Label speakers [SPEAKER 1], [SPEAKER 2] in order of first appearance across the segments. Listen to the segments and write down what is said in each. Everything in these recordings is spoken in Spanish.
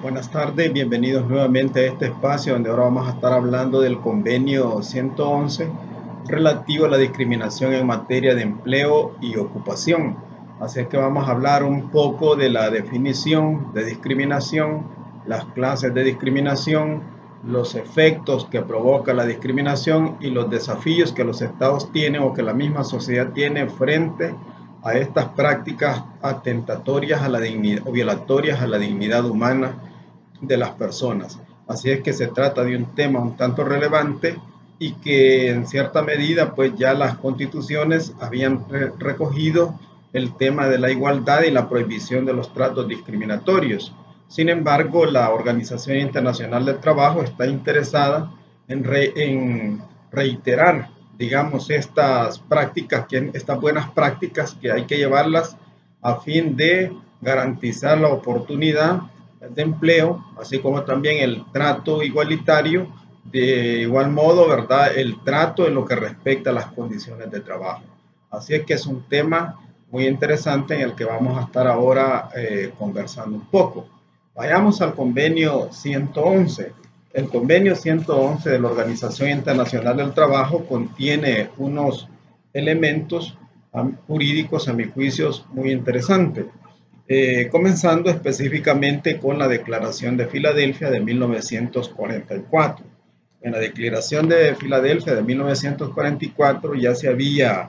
[SPEAKER 1] Buenas tardes, bienvenidos nuevamente a este espacio donde ahora vamos a estar hablando del convenio 111 relativo a la discriminación en materia de empleo y ocupación. Así es que vamos a hablar un poco de la definición de discriminación, las clases de discriminación, los efectos que provoca la discriminación y los desafíos que los estados tienen o que la misma sociedad tiene frente a estas prácticas atentatorias a la dignidad o violatorias a la dignidad humana de las personas. Así es que se trata de un tema un tanto relevante y que en cierta medida pues ya las constituciones habían recogido el tema de la igualdad y la prohibición de los tratos discriminatorios. Sin embargo, la Organización Internacional del Trabajo está interesada en reiterar, digamos, estas buenas prácticas que hay que llevarlas a fin de garantizar la oportunidad de empleo, así como también el trato igualitario, de igual modo, ¿verdad? El trato en lo que respecta a las condiciones de trabajo. Así es que es un tema muy interesante en el que vamos a estar ahora conversando un poco. Vayamos al convenio 111. El convenio 111 de la Organización Internacional del Trabajo contiene unos elementos jurídicos, a mi juicio, muy interesantes. Comenzando específicamente con la Declaración de Filadelfia de 1944. En la Declaración de Filadelfia de 1944 ya se había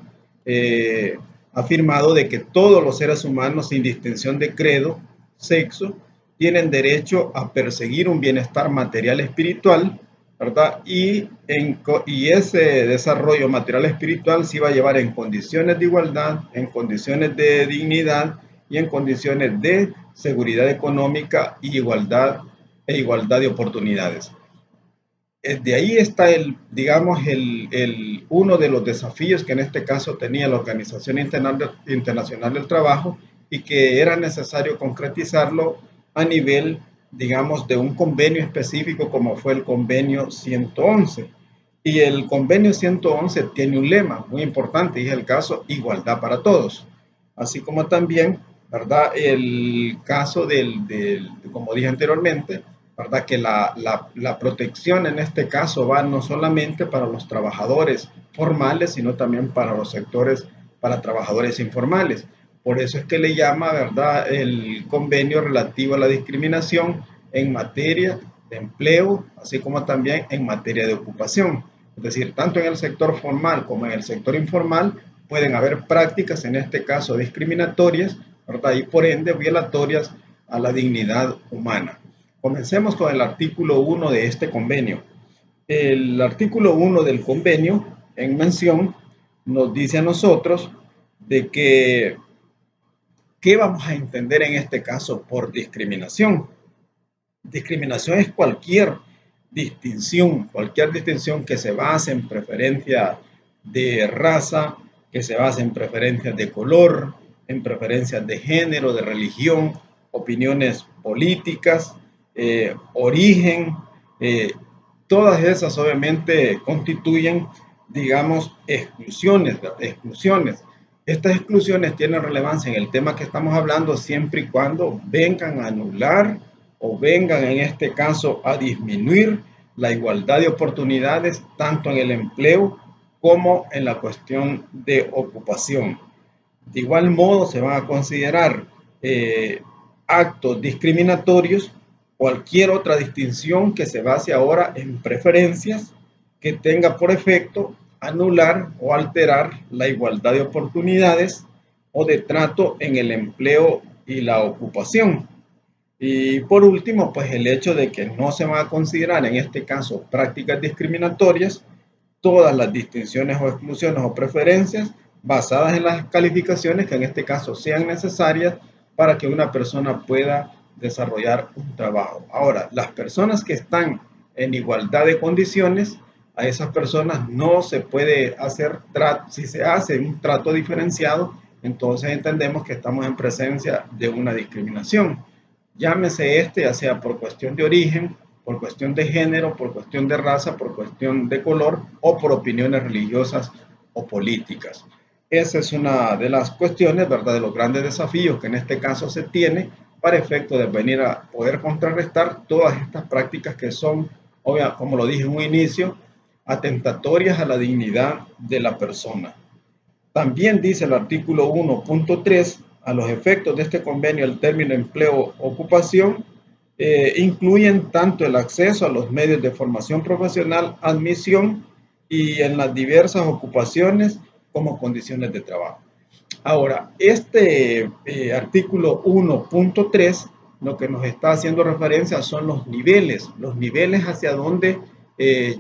[SPEAKER 1] afirmado de que todos los seres humanos, sin distinción de credo, sexo, tienen derecho a perseguir un bienestar material espiritual, ¿verdad? Y ese desarrollo material espiritual se iba a llevar en condiciones de igualdad, en condiciones de dignidad y en condiciones de seguridad económica y igualdad de oportunidades. De ahí está uno de los desafíos que en este caso tenía la Organización Internacional del Trabajo y que era necesario concretizarlo a nivel, digamos, de un convenio específico como fue el convenio 111. Y el convenio 111 tiene un lema muy importante y es el caso igualdad para todos. Así como también, ¿verdad? El caso como dije anteriormente, ¿verdad? Que la protección en este caso va no solamente para los trabajadores formales, sino también para los sectores, para trabajadores informales. Por eso es que le llama, ¿verdad?, el convenio relativo a la discriminación en materia de empleo, así como también en materia de ocupación. Es decir, tanto en el sector formal como en el sector informal pueden haber prácticas, en este caso discriminatorias, ¿verdad?, y por ende violatorias a la dignidad humana. Comencemos con el artículo 1 de este convenio. El artículo 1 del convenio, en mención, nos dice a nosotros de que ¿qué vamos a entender en este caso por discriminación? Discriminación es cualquier distinción que se base en preferencia de raza, que se base en preferencias de color, en preferencias de género, de religión, opiniones políticas, origen, eh, todas esas obviamente constituyen, digamos, exclusiones. Estas exclusiones tienen relevancia en el tema que estamos hablando siempre y cuando vengan a anular o vengan en este caso a disminuir la igualdad de oportunidades tanto en el empleo como en la cuestión de ocupación. De igual modo se van a considerar actos discriminatorios cualquier otra distinción que se base ahora en preferencias que tenga por efecto anular o alterar la igualdad de oportunidades o de trato en el empleo y la ocupación. Y por último, pues el hecho de que no se van a considerar en este caso prácticas discriminatorias todas las distinciones o exclusiones o preferencias basadas en las calificaciones que en este caso sean necesarias para que una persona pueda desarrollar un trabajo. Ahora, las personas que están en igualdad de condiciones, a esas personas no se puede hacer trato, si se hace un trato diferenciado, entonces entendemos que estamos en presencia de una discriminación. Llámese ya sea por cuestión de origen, por cuestión de género, por cuestión de raza, por cuestión de color o por opiniones religiosas o políticas. Esa es una de las cuestiones, ¿verdad?, de los grandes desafíos que en este caso se tiene para efecto de venir a poder contrarrestar todas estas prácticas que son, como lo dije en un inicio, atentatorias a la dignidad de la persona. También dice el artículo 1.3, a los efectos de este convenio, el término empleo-ocupación incluyen tanto el acceso a los medios de formación profesional, admisión y en las diversas ocupaciones como condiciones de trabajo. Ahora, este artículo 1.3 lo que nos está haciendo referencia son los niveles hacia donde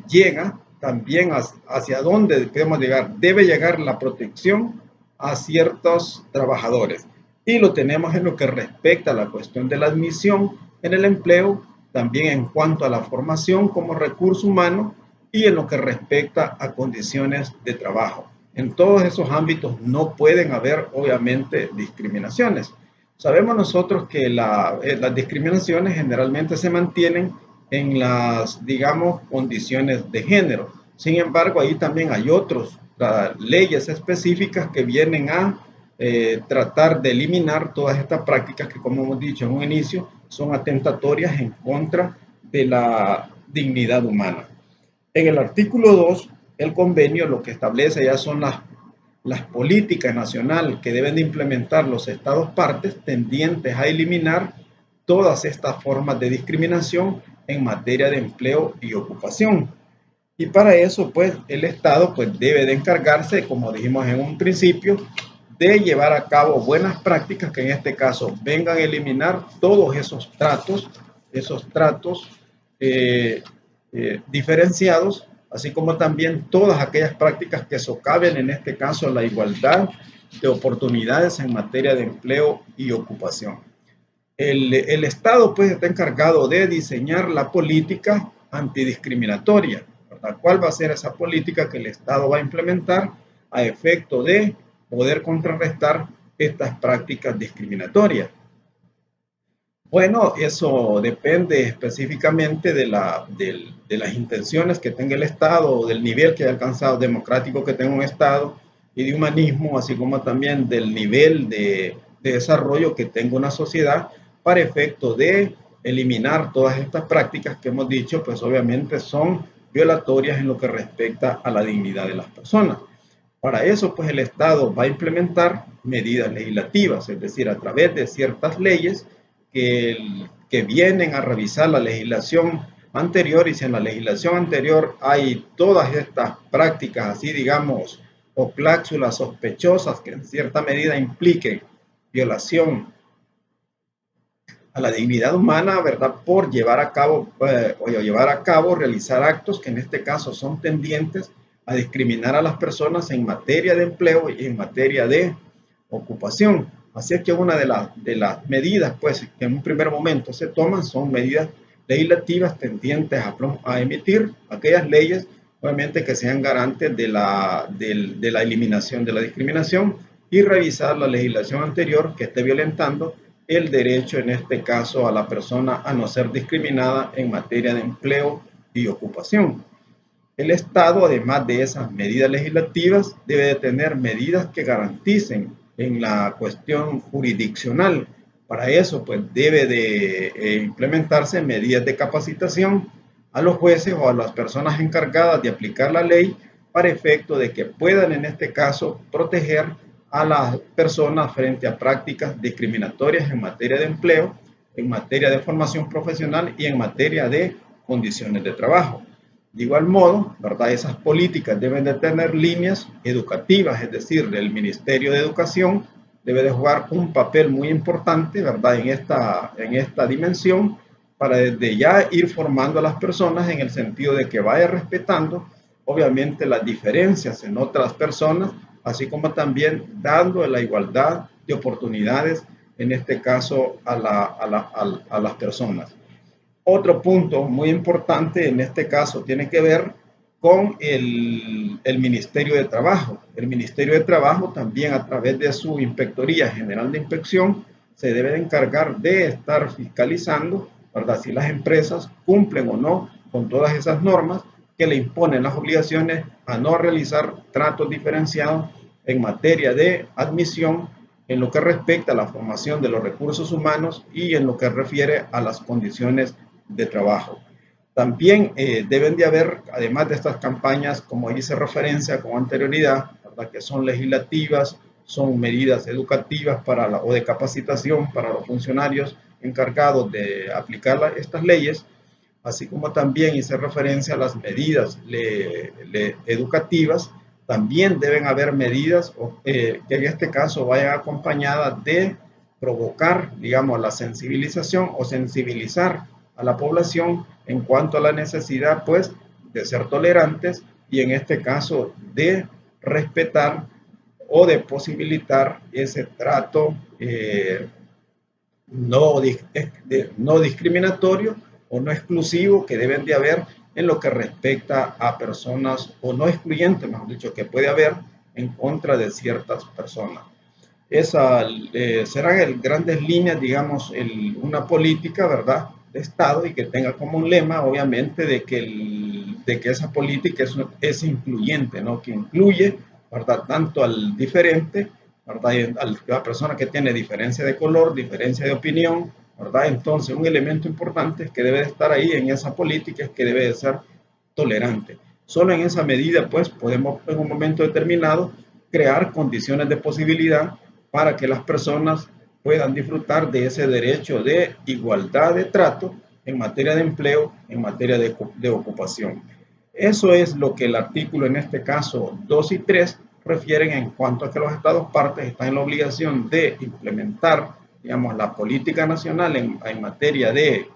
[SPEAKER 1] llega, también hacia dónde debemos llegar. Debe llegar la protección a ciertos trabajadores. Y lo tenemos en lo que respecta a la cuestión de la admisión en el empleo, también en cuanto a la formación como recurso humano y en lo que respecta a condiciones de trabajo. En todos esos ámbitos no pueden haber, obviamente, discriminaciones. Sabemos nosotros que las discriminaciones generalmente se mantienen en las, digamos, condiciones de género. Sin embargo, ahí también hay otras leyes específicas que vienen a tratar de eliminar todas estas prácticas que, como hemos dicho en un inicio, son atentatorias en contra de la dignidad humana. En el artículo 2, el convenio lo que establece ya son las políticas nacionales que deben de implementar los estados partes tendientes a eliminar todas estas formas de discriminación en materia de empleo y ocupación. Y para eso, pues, el Estado pues, debe de encargarse, como dijimos en un principio, de llevar a cabo buenas prácticas que en este caso vengan a eliminar todos esos tratos diferenciados, así como también todas aquellas prácticas que socaven, en este caso, la igualdad de oportunidades en materia de empleo y ocupación. El Estado pues está encargado de diseñar la política antidiscriminatoria, ¿verdad? ¿Cuál va a ser esa política que el Estado va a implementar a efecto de poder contrarrestar estas prácticas discriminatorias? Bueno, eso depende específicamente de las intenciones que tenga el Estado o del nivel que haya alcanzado democrático que tenga un Estado y de humanismo, así como también del nivel de desarrollo que tenga una sociedad para efecto de eliminar todas estas prácticas que hemos dicho, pues obviamente son violatorias en lo que respecta a la dignidad de las personas. Para eso, pues el Estado va a implementar medidas legislativas, es decir, a través de ciertas leyes que vienen a revisar la legislación anterior, y si en la legislación anterior hay todas estas prácticas, así digamos, o cláusulas sospechosas que en cierta medida impliquen violación a la dignidad humana, ¿verdad? Por llevar a cabo, realizar actos que en este caso son tendientes a discriminar a las personas en materia de empleo y en materia de ocupación. Así es que una de las medidas, pues, que en un primer momento se toman son medidas legislativas tendientes a emitir aquellas leyes, obviamente, que sean garantes de la eliminación de la discriminación y revisar la legislación anterior que esté violentando el derecho, en este caso, a la persona a no ser discriminada en materia de empleo y ocupación. El Estado, además de esas medidas legislativas, debe de tener medidas que garanticen en la cuestión jurisdiccional. Para eso, pues, debe de implementarse medidas de capacitación a los jueces o a las personas encargadas de aplicar la ley para efecto de que puedan, en este caso, proteger a las personas frente a prácticas discriminatorias en materia de empleo, en materia de formación profesional y en materia de condiciones de trabajo. De igual modo, ¿verdad? Esas políticas deben de tener líneas educativas, es decir, el Ministerio de Educación debe de jugar un papel muy importante, ¿verdad? En esta dimensión, para desde ya ir formando a las personas en el sentido de que vaya respetando, obviamente, las diferencias en otras personas, así como también dando la igualdad de oportunidades, en este caso, a las personas. Otro punto muy importante en este caso tiene que ver con el Ministerio de Trabajo. El Ministerio de Trabajo también, a través de su Inspectoría General de Inspección, se debe de encargar de estar fiscalizando, ¿verdad?, si las empresas cumplen o no con todas esas normas que le imponen las obligaciones a no realizar tratos diferenciados en materia de admisión, en lo que respecta a la formación de los recursos humanos y en lo que refiere a las condiciones de trabajo. También deben de haber, además de estas campañas, como hice referencia con anterioridad, ¿verdad?, que son legislativas, son medidas educativas o de capacitación para los funcionarios encargados de aplicar estas leyes, así como también hice referencia a las medidas educativas. También deben haber medidas que en este caso vayan acompañadas de provocar, digamos, la sensibilización o sensibilizar a la población en cuanto a la necesidad, pues, de ser tolerantes y en este caso de respetar o de posibilitar ese trato no discriminatorio o no exclusivo que deben de haber en lo que respecta a personas, o no excluyente, mejor dicho, que puede haber en contra de ciertas personas. Esa serán en grandes líneas, digamos, una política, ¿verdad?, de Estado, y que tenga como un lema, obviamente, de que esa política es incluyente, ¿no?, que incluye, ¿verdad?, tanto al diferente, ¿verdad?, a la persona que tiene diferencia de color, diferencia de opinión, ¿verdad? Entonces, un elemento importante que debe de estar ahí en esa política es que debe de ser tolerante. Solo en esa medida, pues, podemos en un momento determinado crear condiciones de posibilidad para que las personas puedan disfrutar de ese derecho de igualdad de trato en materia de empleo, en materia de ocupación. Eso es lo que el artículo, en este caso 2 y 3, refieren en cuanto a que los Estados partes están en la obligación de implementar, digamos, la política nacional en materia de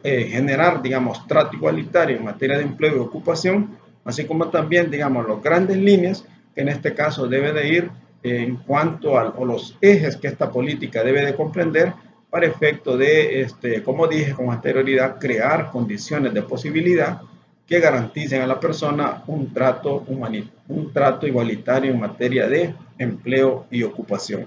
[SPEAKER 1] generar, digamos, trato igualitario en materia de empleo y ocupación, así como también, digamos, las grandes líneas que en este caso debe de ir en cuanto a los ejes que esta política debe de comprender para efecto de, como dije con anterioridad, crear condiciones de posibilidad que garanticen a la persona un trato igualitario en materia de empleo y ocupación.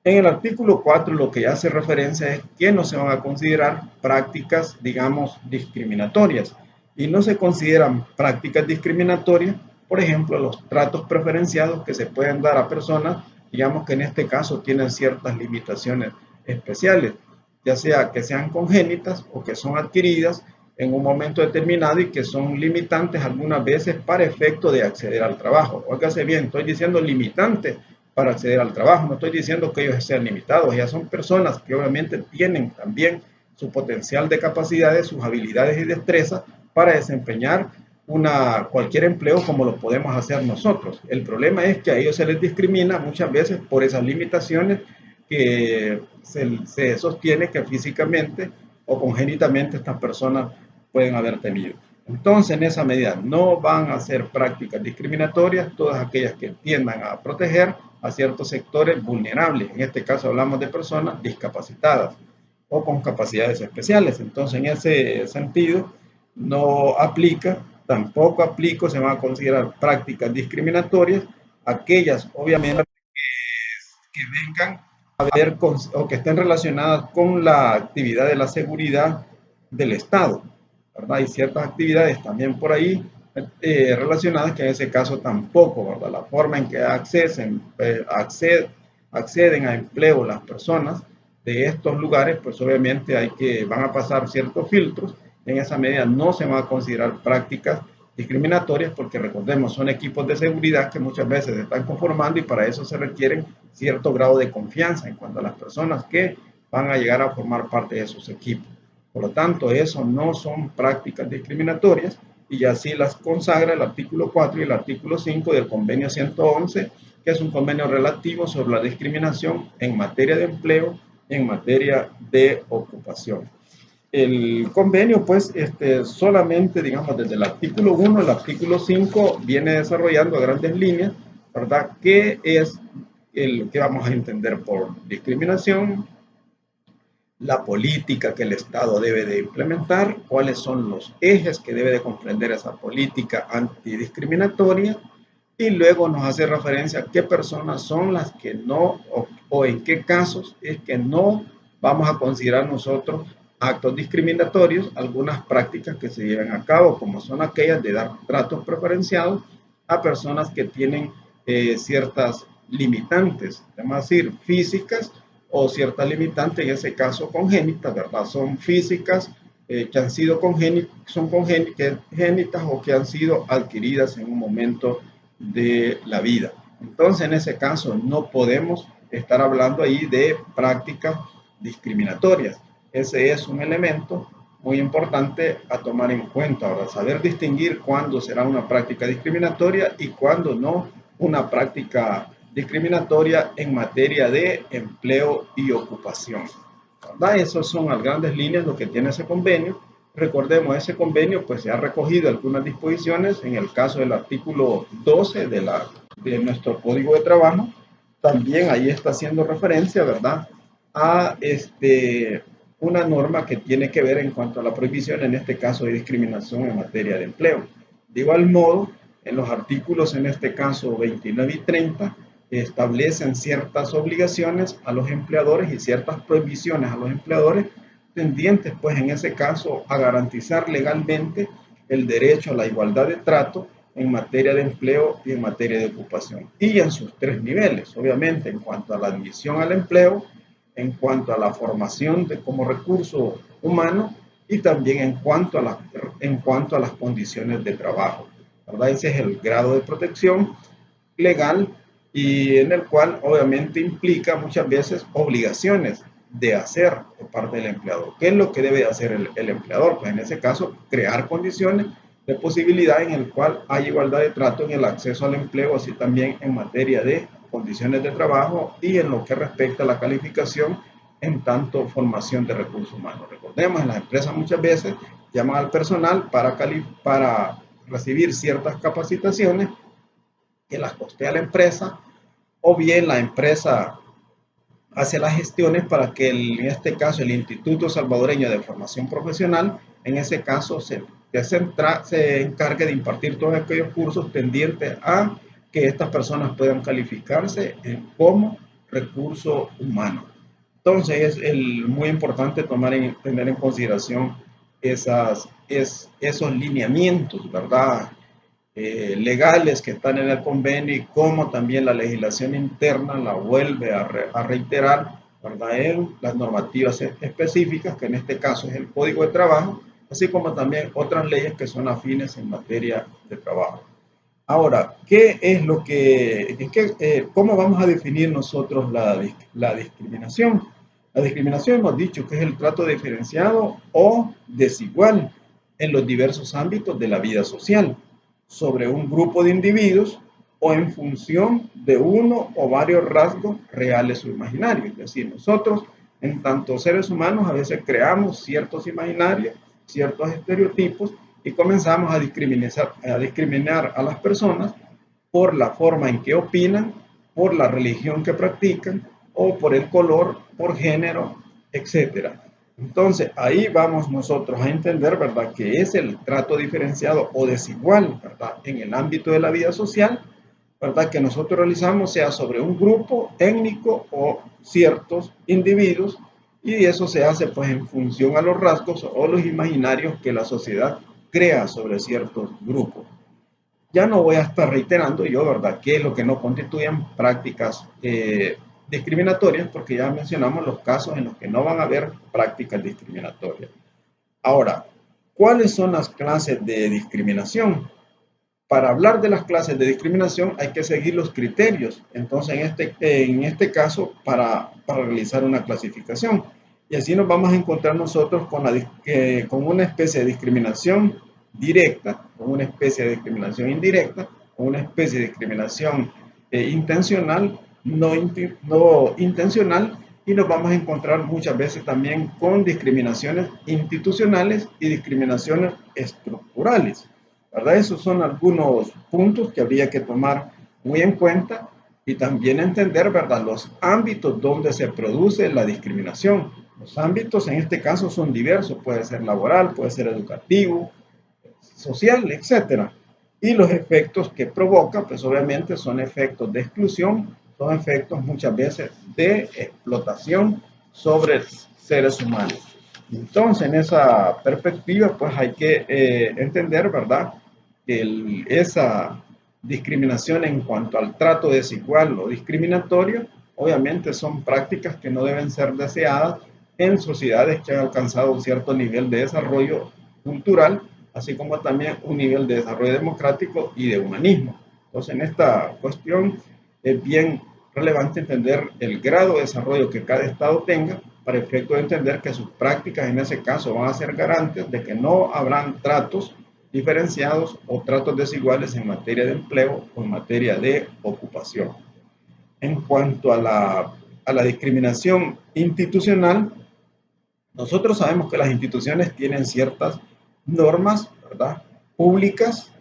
[SPEAKER 1] En el artículo 4 lo que hace referencia es que no se van a considerar prácticas, digamos, discriminatorias. Y no se consideran prácticas discriminatorias, por ejemplo, los tratos preferenciados que se pueden dar a personas, digamos, que en este caso tienen ciertas limitaciones especiales, ya sea que sean congénitas o que son adquiridas en un momento determinado y que son limitantes algunas veces para efecto de acceder al trabajo. Óigase bien, estoy diciendo limitantes para acceder al trabajo, no estoy diciendo que ellos sean limitados, ya son personas que obviamente tienen también su potencial de capacidades, sus habilidades y destrezas para desempeñar cualquier empleo como lo podemos hacer nosotros. El problema es que a ellos se les discrimina muchas veces por esas limitaciones que se sostiene que físicamente o congénitamente estas personas pueden haber tenido. Entonces, en esa medida, no van a ser prácticas discriminatorias todas aquellas que tiendan a proteger a ciertos sectores vulnerables. En este caso hablamos de personas discapacitadas o con capacidades especiales. Entonces, en ese sentido, no aplica, tampoco aplica, se van a considerar prácticas discriminatorias aquellas, obviamente, que vengan a ver o que estén relacionadas con la actividad de la seguridad del Estado, ¿verdad? Hay ciertas actividades también por ahí relacionadas que en ese caso tampoco, ¿verdad? La forma en que acceden a empleo las personas de estos lugares, pues obviamente van a pasar ciertos filtros. En esa medida no se van a considerar prácticas discriminatorias porque, recordemos, son equipos de seguridad que muchas veces se están conformando y para eso se requieren cierto grado de confianza en cuanto a las personas que van a llegar a formar parte de esos equipos. Por lo tanto, eso no son prácticas discriminatorias y así las consagra el artículo 4 y el artículo 5 del convenio 111, que es un convenio relativo sobre la discriminación en materia de empleo y en materia de ocupación. El convenio, pues, solamente, digamos, desde el artículo 1 al artículo 5 viene desarrollando a grandes líneas, ¿verdad?, qué es el que vamos a entender por discriminación, la política que el Estado debe de implementar, cuáles son los ejes que debe de comprender esa política antidiscriminatoria, y luego nos hace referencia a qué personas son las que no, o en qué casos es que no vamos a considerar nosotros actos discriminatorios, algunas prácticas que se lleven a cabo, como son aquellas de dar tratos preferenciados a personas que tienen ciertas limitantes, es decir, físicas o ciertas limitantes, en ese caso congénitas, ¿verdad? Son físicas que han sido congénitas o que han sido adquiridas en un momento de la vida. Entonces, en ese caso, no podemos estar hablando ahí de prácticas discriminatorias. Ese es un elemento muy importante a tomar en cuenta. Ahora, saber distinguir cuándo será una práctica discriminatoria y cuándo no una práctica discriminatoria en materia de empleo y ocupación, ¿verdad? Esas son a grandes líneas lo que tiene ese convenio. Recordemos, ese convenio pues se ha recogido algunas disposiciones en el caso del artículo 12 de nuestro Código de Trabajo. También ahí está haciendo referencia, ¿verdad?, a una norma que tiene que ver en cuanto a la prohibición, en este caso de discriminación en materia de empleo. De igual modo, en los artículos, en este caso 29 y 30, establecen ciertas obligaciones a los empleadores y ciertas prohibiciones a los empleadores tendientes, pues en ese caso, a garantizar legalmente el derecho a la igualdad de trato en materia de empleo y en materia de ocupación. Y en sus tres niveles, obviamente, en cuanto a la admisión al empleo, en cuanto a la formación como recurso humano y también en cuanto a las condiciones de trabajo, ¿verdad? Ese es el grado de protección legal y en el cual obviamente implica muchas veces obligaciones de hacer por parte del empleador. ¿Qué es lo que debe hacer el empleador? Pues en ese caso, crear condiciones de posibilidad en el cual hay igualdad de trato en el acceso al empleo, así también en materia de condiciones de trabajo y en lo que respecta a la calificación en tanto formación de recursos humanos. Recordemos, las empresas muchas veces llaman al personal para recibir ciertas capacitaciones que las costea la empresa, o bien la empresa hace las gestiones para que en este caso el Instituto Salvadoreño de Formación Profesional, en ese caso se encargue de impartir todos aquellos cursos tendientes a que estas personas puedan calificarse como recurso humano. Entonces es muy importante tener en consideración esos lineamientos, ¿verdad?, legales que están en el convenio y como también la legislación interna la vuelve a reiterar, ¿verdad?, en las normativas específicas, que en este caso es el Código de Trabajo, así como también otras leyes que son afines en materia de trabajo. Ahora, ¿qué es lo cómo vamos a definir nosotros la discriminación? La discriminación hemos dicho que es el trato diferenciado o desigual en los diversos ámbitos de la vida social sobre un grupo de individuos o en función de uno o varios rasgos reales o imaginarios. Es decir, nosotros, en tanto seres humanos, a veces creamos ciertos imaginarios, ciertos estereotipos y comenzamos a discriminar a las personas por la forma en que opinan, por la religión que practican o por el color, por género, etcétera. Entonces, ahí vamos nosotros a entender, ¿verdad?, que es el trato diferenciado o desigual, ¿verdad?, en el ámbito de la vida social, ¿verdad?, que nosotros realizamos, sea sobre un grupo étnico o ciertos individuos, y eso se hace pues en función a los rasgos o los imaginarios que la sociedad crea sobre ciertos grupos. Ya no voy a estar reiterando yo, ¿verdad?, qué es lo que no constituyen prácticas discriminatorias, porque ya mencionamos los casos en los que no van a haber prácticas discriminatorias. Ahora, ¿cuáles son las clases de discriminación? Para hablar de las clases de discriminación hay que seguir los criterios, entonces en este caso para realizar una clasificación. Y así nos vamos a encontrar nosotros con una especie de discriminación directa, con una especie de discriminación indirecta, con una especie de discriminación intencional, no intencional, y nos vamos a encontrar muchas veces también con discriminaciones institucionales y discriminaciones estructurales, ¿verdad? Esos son algunos puntos que habría que tomar muy en cuenta y también entender, ¿verdad?, los ámbitos donde se produce la discriminación. Los ámbitos en este caso son diversos, puede ser laboral, puede ser educativo, social, etcétera. Y los efectos que provoca, pues obviamente son efectos de exclusión, son efectos muchas veces de explotación sobre seres humanos. Entonces, en esa perspectiva, pues hay que entender, ¿verdad?, que discriminación en cuanto al trato desigual o discriminatorio, obviamente son prácticas que no deben ser deseadas en sociedades que han alcanzado un cierto nivel de desarrollo cultural, así como también un nivel de desarrollo democrático y de humanismo. Entonces, en esta cuestión es bien relevante entender el grado de desarrollo que cada estado tenga para efecto de entender que sus prácticas en ese caso van a ser garantes de que no habrán tratos diferenciados o tratos desiguales en materia de empleo o en materia de ocupación. En cuanto a la discriminación institucional, nosotros sabemos que las instituciones tienen ciertas normas, ¿verdad?, públicas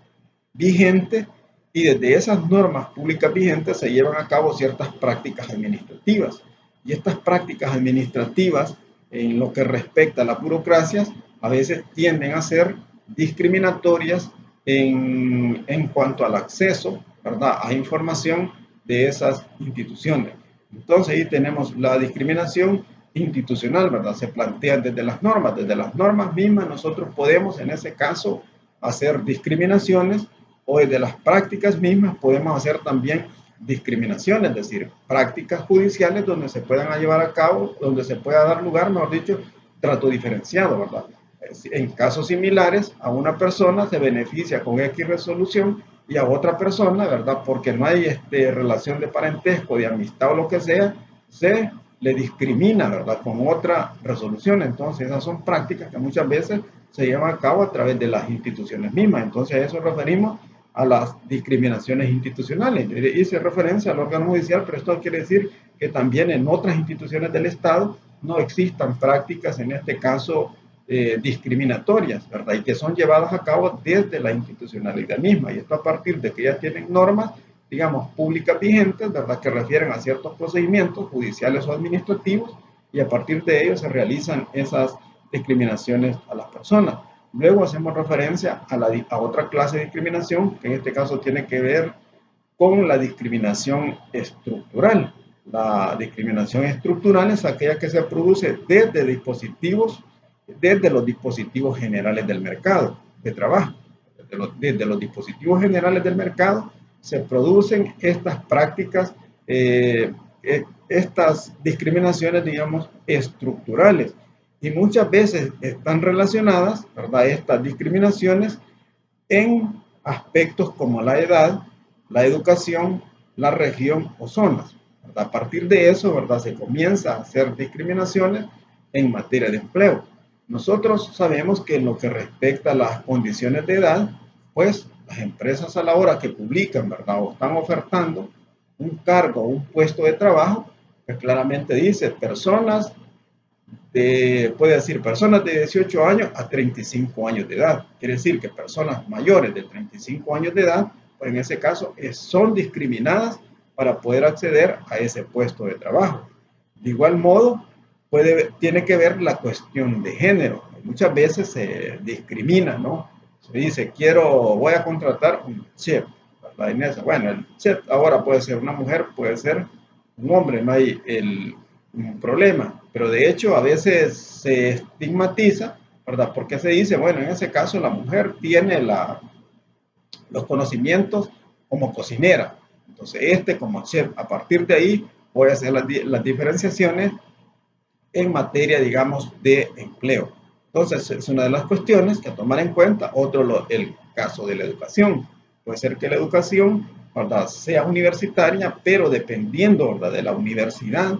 [SPEAKER 1] vigentes, y desde esas normas públicas vigentes se llevan a cabo ciertas prácticas administrativas. Y estas prácticas administrativas, en lo que respecta a las burocracias, a veces tienden a ser discriminatorias en cuanto al acceso, ¿verdad?, a información de esas instituciones. Entonces ahí tenemos la discriminación institucional, ¿verdad? Se plantea desde las normas mismas nosotros podemos en ese caso hacer discriminaciones, o desde las prácticas mismas podemos hacer también discriminación, es decir, prácticas judiciales donde se puedan llevar a cabo, donde se pueda dar lugar, mejor dicho, trato diferenciado, ¿verdad? En casos similares, a una persona se beneficia con X resolución y a otra persona, ¿verdad? Porque no hay relación de parentesco, de amistad o lo que sea, se le discrimina, ¿verdad?, con otra resolución. Entonces, esas son prácticas que muchas veces se llevan a cabo a través de las instituciones mismas. Entonces, a eso referimos a las discriminaciones institucionales. Hice referencia al órgano judicial, pero esto quiere decir que también en otras instituciones del Estado no existan prácticas, en este caso, discriminatorias, ¿verdad?, y que son llevadas a cabo desde la institucionalidad misma. Y esto a partir de que ya tienen normas, digamos, públicas vigentes, ¿verdad?, que refieren a ciertos procedimientos judiciales o administrativos, y a partir de ellos se realizan esas discriminaciones a las personas. Luego hacemos referencia a otra clase de discriminación, que en este caso tiene que ver con la discriminación estructural. La discriminación estructural es aquella que se produce desde los dispositivos generales del mercado de trabajo. Desde los dispositivos generales del mercado se producen estas prácticas, estas discriminaciones, digamos, estructurales. Y muchas veces están relacionadas, ¿verdad?, estas discriminaciones en aspectos como la edad, la educación, la región o zonas. ¿Verdad? A partir de eso, ¿verdad?, se comienza a hacer discriminaciones en materia de empleo. Nosotros sabemos que en lo que respecta a las condiciones de edad, pues las empresas a la hora que publican, ¿verdad?, o están ofertando un cargo o un puesto de trabajo, que claramente dice personas puede decir personas de 18 años a 35 años de edad. Quiere decir que personas mayores de 35 años de edad, pues en ese caso son discriminadas para poder acceder a ese puesto de trabajo. De igual modo, tiene que ver la cuestión de género. Muchas veces se discrimina, ¿no? Se dice, voy a contratar un chef, ¿verdad, Inés? Bueno, el chef ahora puede ser una mujer, puede ser un hombre, no hay un problema, pero de hecho a veces se estigmatiza, ¿verdad? Porque se dice, bueno, en ese caso la mujer tiene los conocimientos como cocinera, entonces como chef. A partir de ahí voy a hacer las diferenciaciones en materia, digamos, de empleo. Entonces es una de las cuestiones que a tomar en cuenta. Otro, el caso de la educación. Puede ser que la educación, ¿verdad?, sea universitaria, pero dependiendo, ¿verdad?, de la universidad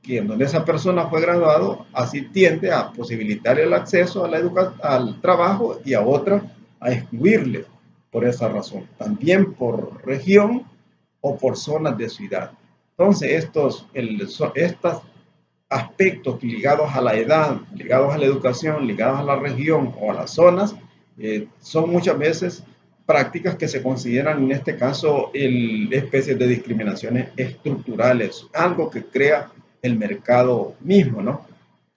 [SPEAKER 1] en donde esa persona fue graduado, así tiende a posibilitar el acceso al trabajo, y a otra a excluirle por esa razón. También por región o por zonas de ciudad. Entonces estos aspectos ligados a la edad, ligados a la educación, ligados a la región o a las zonas, son muchas veces prácticas que se consideran en este caso especies de discriminaciones estructurales, algo que crea el mercado mismo, ¿no?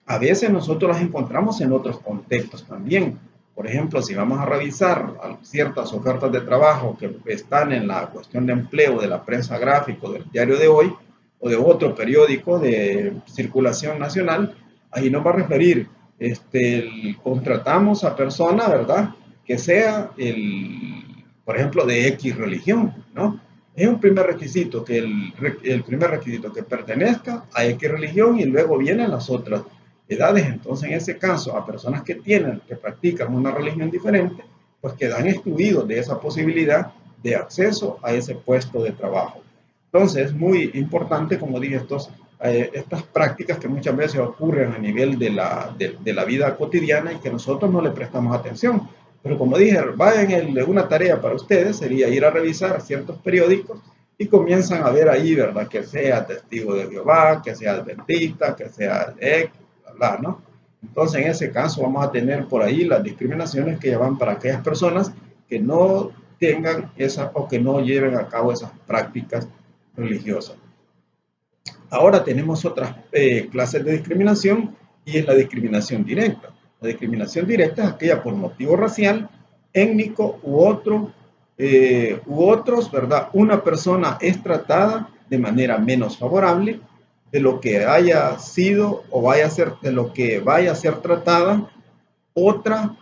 [SPEAKER 1] A veces nosotros las encontramos en otros contextos también. Por ejemplo, si vamos a revisar ciertas ofertas de trabajo que están en la cuestión de empleo de la prensa gráfica del diario de hoy o de otro periódico de circulación nacional, ahí nos va a referir, contratamos a persona, ¿verdad?, que sea por ejemplo, de X religión, ¿no? Es un primer requisito, que el primer requisito que pertenezca a X religión y luego vienen las otras edades. Entonces, en ese caso, a personas que practican una religión diferente, pues quedan excluidos de esa posibilidad de acceso a ese puesto de trabajo. Entonces, es muy importante, como dije, estas prácticas que muchas veces ocurren a nivel de la vida cotidiana y que nosotros no le prestamos atención. Pero como dije, una tarea para ustedes sería ir a revisar ciertos periódicos y comienzan a ver ahí, ¿verdad? Que sea testigo de Jehová, que sea adventista, que sea bla, bla, ¿no? Entonces, en ese caso, vamos a tener por ahí las discriminaciones que ya van para aquellas personas que no tengan esa o que no lleven a cabo esas prácticas religiosas. Ahora tenemos otras clases de discriminación y es la discriminación directa. La discriminación directa es aquella por motivo racial, étnico u otros, ¿verdad? Una persona es tratada de manera menos favorable de lo que haya sido o vaya a ser, de lo que vaya a ser tratada otra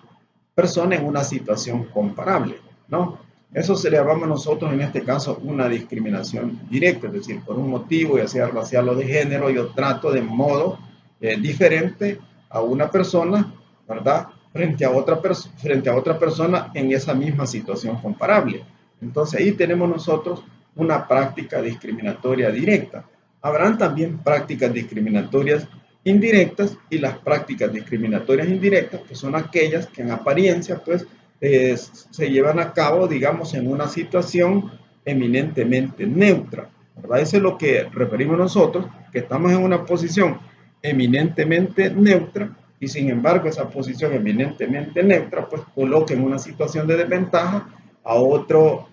[SPEAKER 1] persona en una situación comparable, ¿no? Eso se le llamamos nosotros en este caso una discriminación directa, es decir, por un motivo, ya sea racial o de género, yo trato de modo diferente a una persona, ¿verdad? Frente a otra persona en esa misma situación comparable. Entonces ahí tenemos nosotros una práctica discriminatoria directa. Habrán también prácticas discriminatorias indirectas y las prácticas discriminatorias indirectas pues son aquellas que en apariencia pues se llevan a cabo digamos en una situación eminentemente neutra, ¿verdad? Eso es lo que referimos nosotros, que estamos en una posición eminentemente neutra y sin embargo esa posición eminentemente neutra pues coloca en una situación de desventaja a otro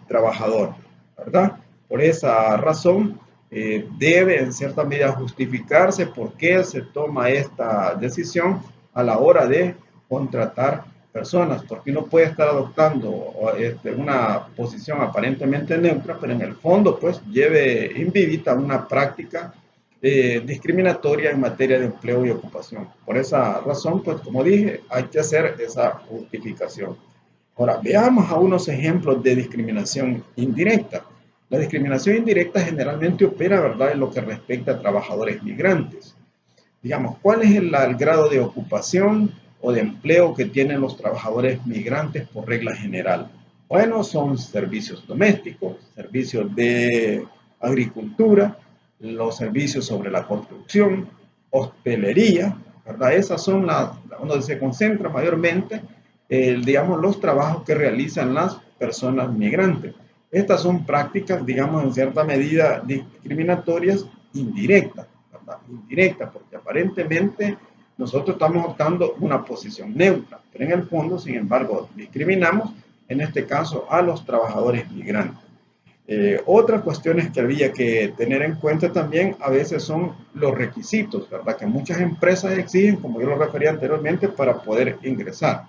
[SPEAKER 1] trabajador, ¿verdad? Por esa razón debe en cierta medida justificarse por qué se toma esta decisión a la hora de contratar personas, porque uno puede estar adoptando una posición aparentemente neutra, pero en el fondo pues lleve invívita una práctica discriminatoria en materia de empleo y ocupación. Por esa razón, pues como dije, hay que hacer esa justificación. Ahora, veamos a unos ejemplos de discriminación indirecta. La discriminación indirecta generalmente opera, ¿verdad?, en lo que respecta a trabajadores migrantes. Digamos, ¿cuál es el grado de ocupación o de empleo que tienen los trabajadores migrantes por regla general? Bueno, son servicios domésticos, servicios de agricultura, los servicios sobre la construcción, hostelería, ¿verdad? Esas son donde se concentra mayormente, digamos, los trabajos que realizan las personas migrantes. Estas son prácticas, digamos, en cierta medida discriminatorias indirectas, ¿verdad? Indirectas, porque aparentemente nosotros estamos optando una posición neutra, pero en el fondo, sin embargo, discriminamos, en este caso, a los trabajadores migrantes. Otras cuestiones que había que tener en cuenta también a veces son los requisitos, ¿verdad? Que muchas empresas exigen, como yo lo refería anteriormente, para poder ingresar.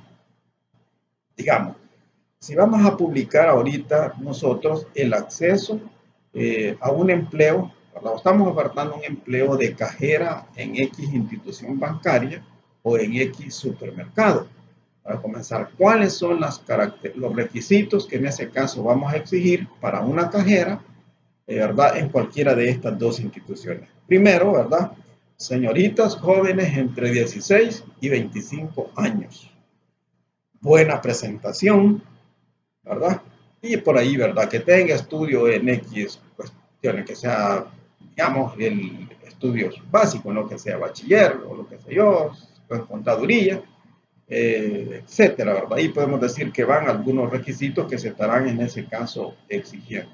[SPEAKER 1] Digamos, si vamos a publicar ahorita nosotros el acceso a un empleo, ¿verdad? Estamos ofertando un empleo de cajera en X institución bancaria o en X supermercado. Para comenzar, ¿cuáles son los requisitos que en ese caso vamos a exigir para una cajera, ¿verdad? En cualquiera de estas dos instituciones? Primero, ¿verdad? Señoritas jóvenes entre 16 y 25 años. Buena presentación, ¿verdad? Y por ahí, ¿verdad? Que tenga estudio en X cuestiones, que sea, digamos, el estudios básicos, ¿no? Que sea bachiller o lo que sé yo, con contaduría, etcétera, ¿verdad? Ahí podemos decir que van algunos requisitos que se estarán en ese caso exigiendo.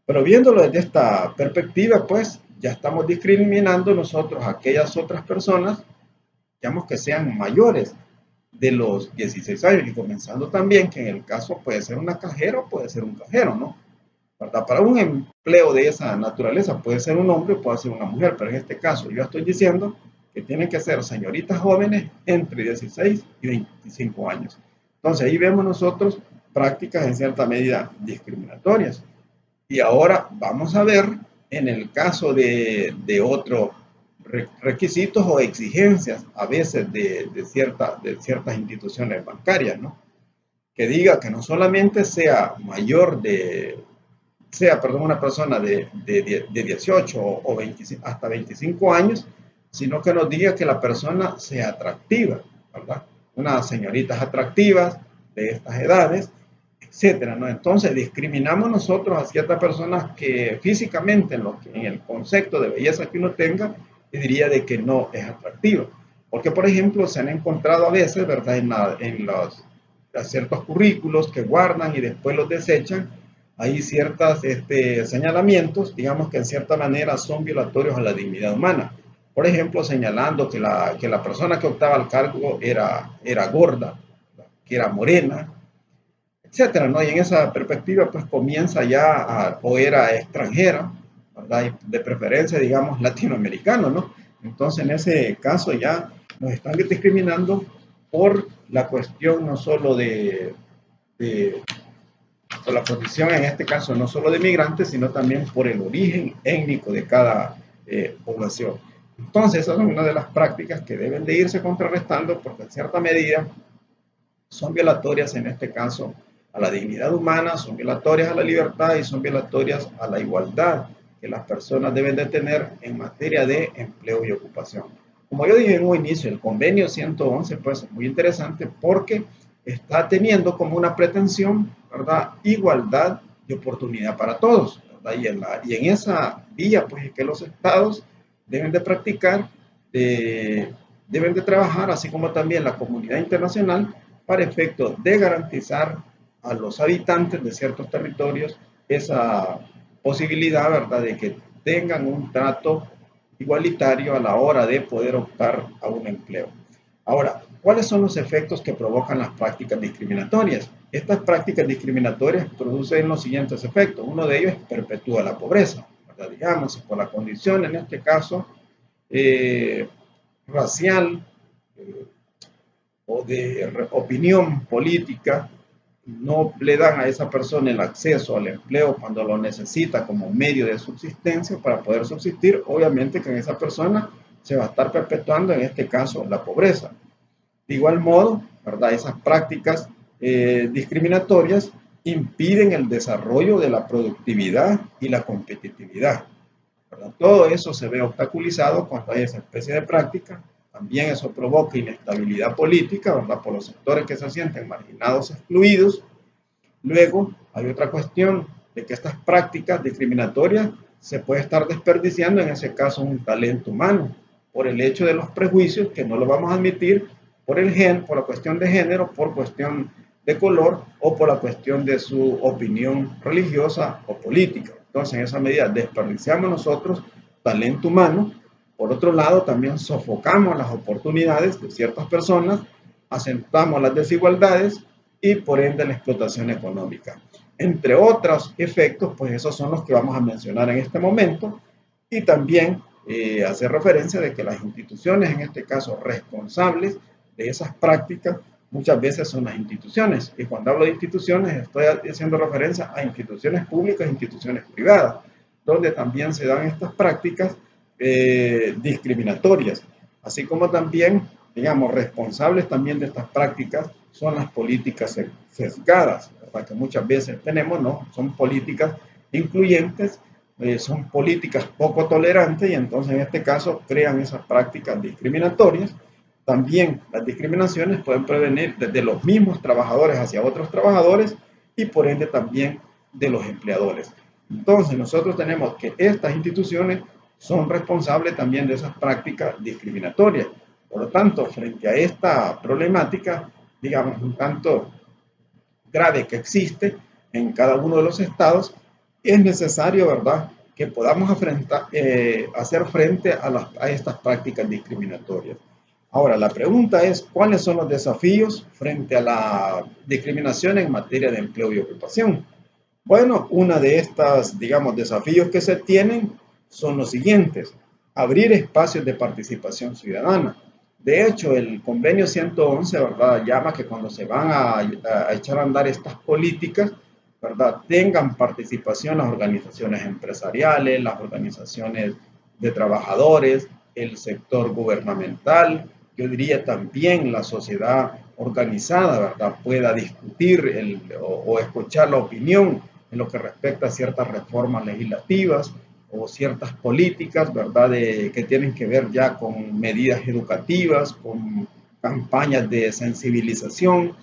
[SPEAKER 1] Pero viéndolo desde esta perspectiva, pues ya estamos discriminando nosotros a aquellas otras personas, digamos que sean mayores de los 16 años y comenzando también que en el caso puede ser una cajera o puede ser un cajero, ¿no? ¿Verdad? Para un empleo de esa naturaleza puede ser un hombre o puede ser una mujer, pero en este caso yo estoy diciendo que tienen que ser señoritas jóvenes entre 16 y 25 años. Entonces ahí vemos nosotros prácticas en cierta medida discriminatorias. Y ahora vamos a ver en el caso de otros requisitos o exigencias a veces de ciertas instituciones bancarias, ¿no? que diga que no solamente sea mayor de, sea, perdón, una persona de 18 o 25, hasta 25 años, sino que nos diga que la persona sea atractiva, ¿verdad? Unas señoritas atractivas de estas edades, etcétera, ¿no? Entonces discriminamos nosotros a ciertas personas que físicamente en el concepto de belleza que uno tenga, diría de que no es atractiva. Porque, por ejemplo, se han encontrado a veces, ¿verdad? En los ciertos currículos que guardan y después los desechan, hay ciertos señalamientos, digamos que en cierta manera son violatorios a la dignidad humana. Por ejemplo, señalando que la persona que optaba al cargo era gorda, que era morena, etcétera, ¿no? Y en esa perspectiva, pues comienza ya o era extranjera, ¿verdad? Y de preferencia, digamos, latinoamericano, ¿no? Entonces, en ese caso ya nos están discriminando por la cuestión no solo de por la condición, en este caso, no solo de migrantes, sino también por el origen étnico de cada población. Entonces, esas son una de las prácticas que deben de irse contrarrestando porque en cierta medida son violatorias, en este caso, a la dignidad humana, son violatorias a la libertad y son violatorias a la igualdad que las personas deben de tener en materia de empleo y ocupación. Como yo dije en un inicio, el convenio 111 pues es muy interesante porque está teniendo como una pretensión, ¿verdad? Igualdad de oportunidad para todos, ¿verdad? Y en esa vía pues es que los estados deben de practicar, deben de trabajar, así como también la comunidad internacional, para efecto de garantizar a los habitantes de ciertos territorios esa posibilidad, ¿verdad?, de que tengan un trato igualitario a la hora de poder optar a un empleo. Ahora, ¿cuáles son los efectos que provocan las prácticas discriminatorias? Estas prácticas discriminatorias producen los siguientes efectos. Uno de ellos es perpetúa la pobreza, ¿verdad? Digamos, por la condición, en este caso, racial, eh, o de opinión política, no le dan a esa persona el acceso al empleo cuando lo necesita como medio de subsistencia para poder subsistir, obviamente que en esa persona se va a estar perpetuando, en este caso, la pobreza. De igual modo, ¿verdad? Esas prácticas discriminatorias impiden el desarrollo de la productividad y la competitividad, ¿verdad? Todo eso se ve obstaculizado cuando hay esa especie de práctica. También eso provoca inestabilidad política, ¿verdad? Por los sectores que se sienten marginados, excluidos. Luego, hay otra cuestión de que estas prácticas discriminatorias se puede estar desperdiciando, en ese caso, un talento humano, por el hecho de los prejuicios, que no lo vamos a admitir, por la cuestión de género, por cuestión de color o por la cuestión de su opinión religiosa o política. Entonces, en esa medida, desperdiciamos nosotros talento humano. Por otro lado, también sofocamos las oportunidades de ciertas personas, acentuamos las desigualdades y por ende la explotación económica. Entre otros efectos, pues esos son los que vamos a mencionar en este momento y también hacer referencia de que las instituciones, en este caso responsables de esas prácticas, muchas veces son las instituciones. Y cuando hablo de instituciones, estoy haciendo referencia a instituciones públicas e instituciones privadas, donde también se dan estas prácticas discriminatorias, así como también, digamos, responsables también de estas prácticas son las políticas sesgadas, ¿verdad? Que muchas veces tenemos, ¿no? Son políticas incluyentes, son políticas poco tolerantes y entonces en este caso crean esas prácticas discriminatorias. También las discriminaciones pueden prevenir desde los mismos trabajadores hacia otros trabajadores y por ende también de los empleadores. Entonces nosotros tenemos que estas instituciones son responsables también de esas prácticas discriminatorias. Por lo tanto, frente a esta problemática, digamos, un tanto grave que existe en cada uno de los estados, es necesario, ¿verdad?, que podamos hacer frente a estas prácticas discriminatorias. Ahora, la pregunta es, ¿cuáles son los desafíos frente a la discriminación en materia de empleo y ocupación? Bueno, una de estas, digamos, desafíos que se tienen son los siguientes. Abrir espacios de participación ciudadana. De hecho, el convenio 111, ¿verdad?, llama que cuando se van a echar a andar estas políticas, ¿verdad?, tengan participación las organizaciones empresariales, las organizaciones de trabajadores, el sector gubernamental, yo diría también la sociedad organizada, ¿verdad?, pueda discutir o escuchar la opinión en lo que respecta a ciertas reformas legislativas o ciertas políticas, ¿verdad?, que tienen que ver ya con medidas educativas, con campañas de sensibilización,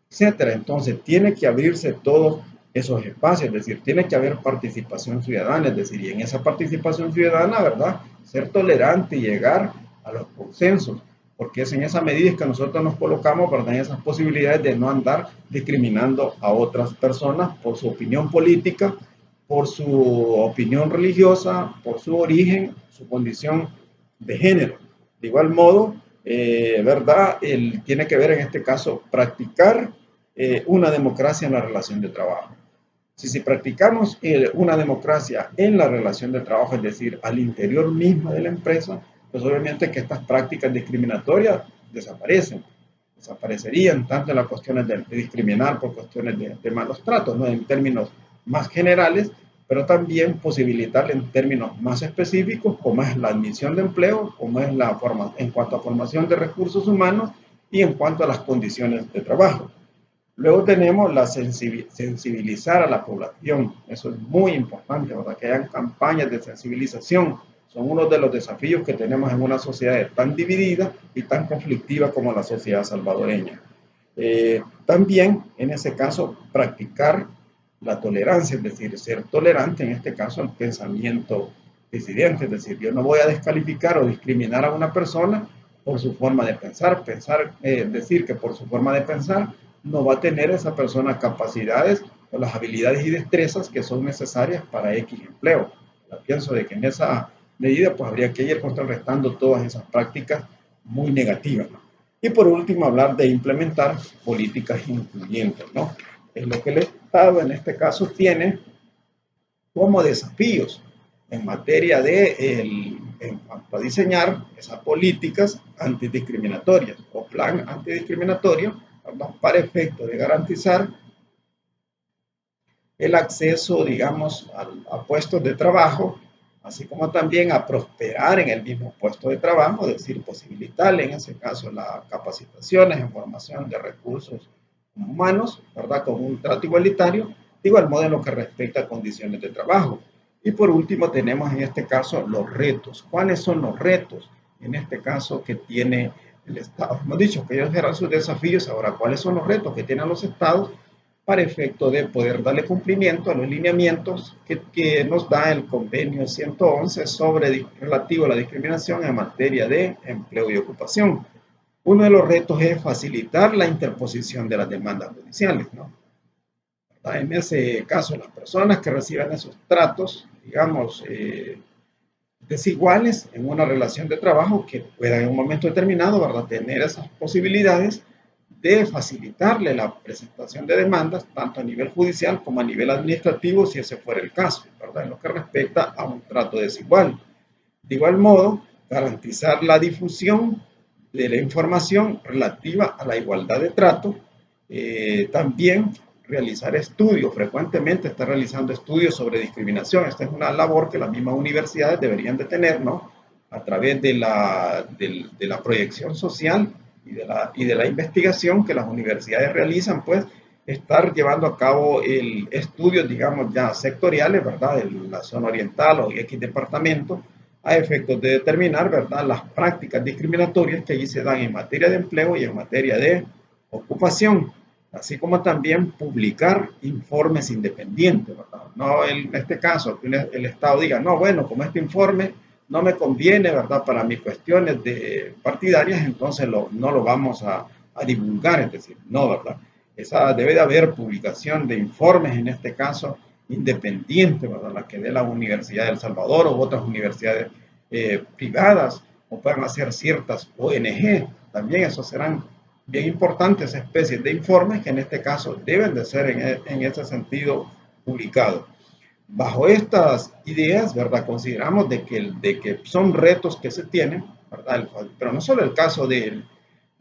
[SPEAKER 1] etcétera. Entonces, tiene que abrirse todos esos espacios, es decir, tiene que haber participación ciudadana, es decir, y en esa participación ciudadana, ¿verdad?, ser tolerante y llegar a los consensos, porque es en esa medida que nosotros nos colocamos, ¿verdad?, en esas posibilidades de no andar discriminando a otras personas por su opinión política, por su opinión religiosa, por su origen, su condición de género. De igual modo, ¿verdad?, tiene que ver en este caso practicar una democracia en la relación de trabajo. Si practicamos una democracia en la relación de trabajo, es decir, al interior mismo de la empresa, pues obviamente que estas prácticas discriminatorias desaparecen. Desaparecerían tanto en las cuestiones de discriminar por cuestiones de malos tratos, ¿no?, en términos más generales, pero también posibilitarle en términos más específicos, como es la admisión de empleo, como es la forma en cuanto a formación de recursos humanos y en cuanto a las condiciones de trabajo. Luego tenemos la sensibilizar a la población. Eso es muy importante, ¿verdad?, que hayan campañas de sensibilización. Son uno de los desafíos que tenemos en una sociedad tan dividida y tan conflictiva como la sociedad salvadoreña. También, en ese caso, practicar la tolerancia, es decir, ser tolerante, en este caso, al pensamiento disidente. Es decir, yo no voy a descalificar o discriminar a una persona por su forma de pensar, decir que por su forma de pensar no va a tener esa persona capacidades o las habilidades y destrezas que son necesarias para X empleo. Yo pienso de que en esa medida pues habría que ir contrarrestando todas esas prácticas muy negativas, ¿no? Y por último, hablar de implementar políticas incluyentes, ¿no? Es lo que el Estado en este caso tiene como desafíos en materia en cuanto a diseñar esas políticas antidiscriminatorias o plan antidiscriminatorio, ¿verdad?, para efecto de garantizar el acceso, digamos, a puestos de trabajo, así como también a prosperar en el mismo puesto de trabajo, es decir, posibilitarle en ese caso las capacitaciones en formación de recursos humanos, ¿verdad?, con un trato igualitario, de igual modo en lo que respecta a condiciones de trabajo. Y por último tenemos en este caso los retos. ¿Cuáles son los retos en este caso que tiene el Estado? Hemos dicho que ellos eran sus desafíos, ahora ¿cuáles son los retos que tienen los estados para efecto de poder darle cumplimiento a los lineamientos que nos da el convenio 111 relativo a la discriminación en materia de empleo y ocupación? Uno de los retos es facilitar la interposición de las demandas judiciales, ¿no? En ese caso, las personas que reciban esos tratos, digamos, desiguales en una relación de trabajo, que puedan en un momento determinado, ¿verdad?, tener esas posibilidades de facilitarle la presentación de demandas, tanto a nivel judicial como a nivel administrativo, si ese fuera el caso, ¿verdad?, en lo que respecta a un trato desigual. De igual modo, garantizar la difusión de la información relativa a la igualdad de trato, también realizar estudios, frecuentemente está realizando estudios sobre discriminación. Esta es una labor que las mismas universidades deberían de tener, ¿no?, a través de la proyección social y de la investigación que las universidades realizan, pues estar llevando a cabo estudios, digamos, ya sectoriales, ¿verdad?, de la zona oriental o X departamento, a efectos de determinar, ¿verdad?, las prácticas discriminatorias que allí se dan en materia de empleo y en materia de ocupación, así como también publicar informes independientes, ¿verdad? No en este caso que el Estado diga, no, bueno, como este informe no me conviene, ¿verdad?, para mis cuestiones partidarias, entonces no lo vamos a divulgar, es decir, no, ¿verdad? Debe de haber publicación de informes, en este caso, independientes, ¿verdad?, la que dé la Universidad de El Salvador o otras universidades privadas, o puedan hacer ciertas ONG, también esos serán bien importantes especies de informes que en este caso deben de ser en ese sentido publicados. Bajo estas ideas, ¿verdad?, consideramos de que son retos que se tienen, ¿verdad?, pero no solo el caso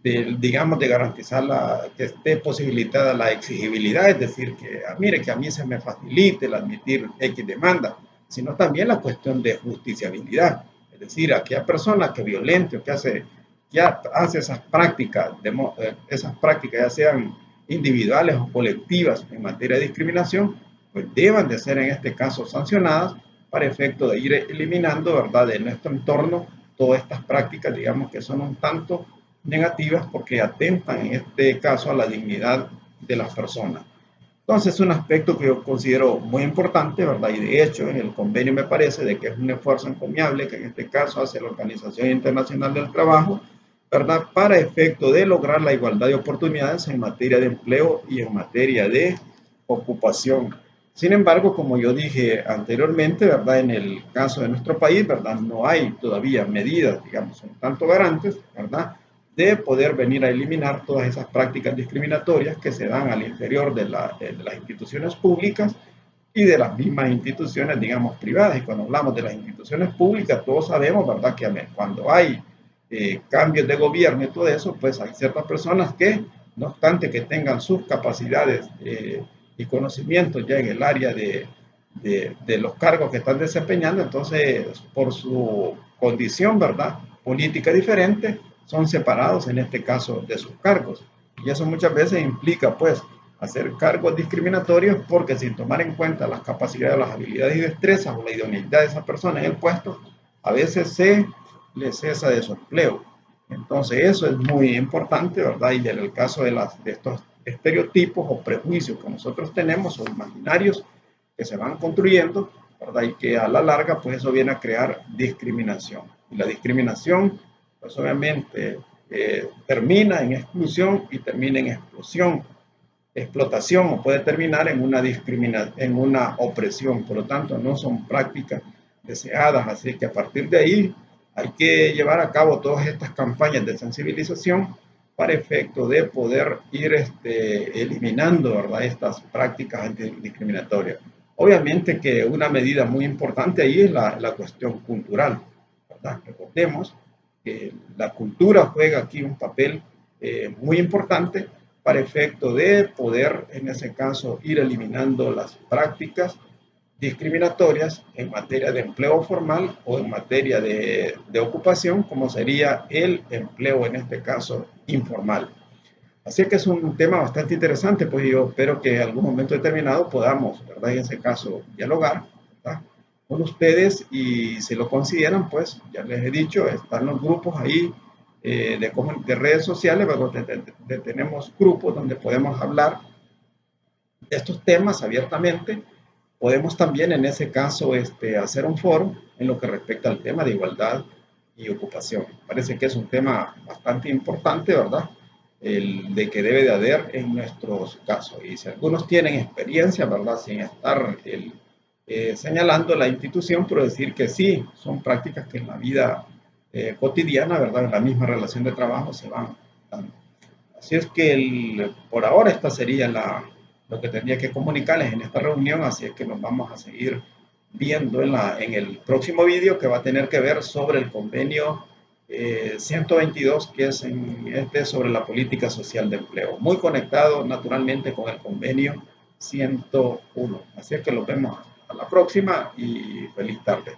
[SPEAKER 1] digamos, de garantizar que esté posibilitada la exigibilidad, es decir, que mire, que a mí se me facilite el admitir X demanda, sino también la cuestión de justiciabilidad, es decir, aquella persona que violente o que ya hace esas prácticas ya sean individuales o colectivas en materia de discriminación, pues deban de ser en este caso sancionadas para efecto de ir eliminando, ¿verdad?, de nuestro entorno todas estas prácticas, digamos, que son un tanto negativas porque atentan en este caso a la dignidad de las personas. Entonces, es un aspecto que yo considero muy importante, ¿verdad? Y de hecho, en el convenio me parece de que es un esfuerzo encomiable que en este caso hace la Organización Internacional del Trabajo, ¿verdad? Para efecto de lograr la igualdad de oportunidades en materia de empleo y en materia de ocupación. Sin embargo, como yo dije anteriormente, ¿verdad? En el caso de nuestro país, ¿verdad? No hay todavía medidas, digamos, un tanto garantes, ¿verdad?, de poder venir a eliminar todas esas prácticas discriminatorias que se dan al interior de las instituciones públicas y de las mismas instituciones, digamos, privadas. Y cuando hablamos de las instituciones públicas, todos sabemos, ¿verdad?, que cuando hay cambios de gobierno y todo eso, pues hay ciertas personas que, no obstante que tengan sus capacidades y conocimientos ya en el área de los cargos que están desempeñando, entonces por su condición, ¿verdad?, política diferente, son separados en este caso de sus cargos. Y eso muchas veces implica pues hacer cargos discriminatorios porque sin tomar en cuenta las capacidades, las habilidades y destrezas o la idoneidad de esa persona en el puesto, a veces se le cesa de su empleo. Entonces eso es muy importante, ¿verdad? Y en el caso de estos estereotipos o prejuicios que nosotros tenemos o imaginarios que se van construyendo, ¿verdad? Y que a la larga pues eso viene a crear discriminación. Y la discriminación pues obviamente termina en exclusión y termina en explotación o puede terminar en en una opresión. Por lo tanto, no son prácticas deseadas. Así que a partir de ahí hay que llevar a cabo todas estas campañas de sensibilización para efecto de poder ir eliminando, ¿verdad?, estas prácticas antidiscriminatorias. Obviamente que una medida muy importante ahí es la cuestión cultural, ¿verdad? Recordemos que la cultura juega aquí un papel muy importante para efecto de poder, en ese caso, ir eliminando las prácticas discriminatorias en materia de empleo formal o en materia de ocupación, como sería el empleo, en este caso, informal. Así que es un tema bastante interesante, pues yo espero que en algún momento determinado podamos, ¿verdad?, en ese caso, dialogar, ¿verdad?, con ustedes y si lo consideran, pues ya les he dicho, están los grupos ahí de redes sociales, ¿verdad?, tenemos grupos donde podemos hablar de estos temas abiertamente. Podemos también en ese caso hacer un foro en lo que respecta al tema de igualdad y ocupación. Parece que es un tema bastante importante, ¿verdad?, el de que debe de haber en nuestros casos. Y si algunos tienen experiencia, ¿verdad?, sin estar señalando la institución, pero decir que sí, son prácticas que en la vida cotidiana, ¿verdad?, en la misma relación de trabajo se van dando. Así es que por ahora esta sería lo que tendría que comunicarles en esta reunión, así es que nos vamos a seguir viendo en el próximo vídeo que va a tener que ver sobre el convenio 122, que es sobre la política social de empleo, muy conectado naturalmente con el convenio 101. Así es que los vemos a la próxima y feliz tarde.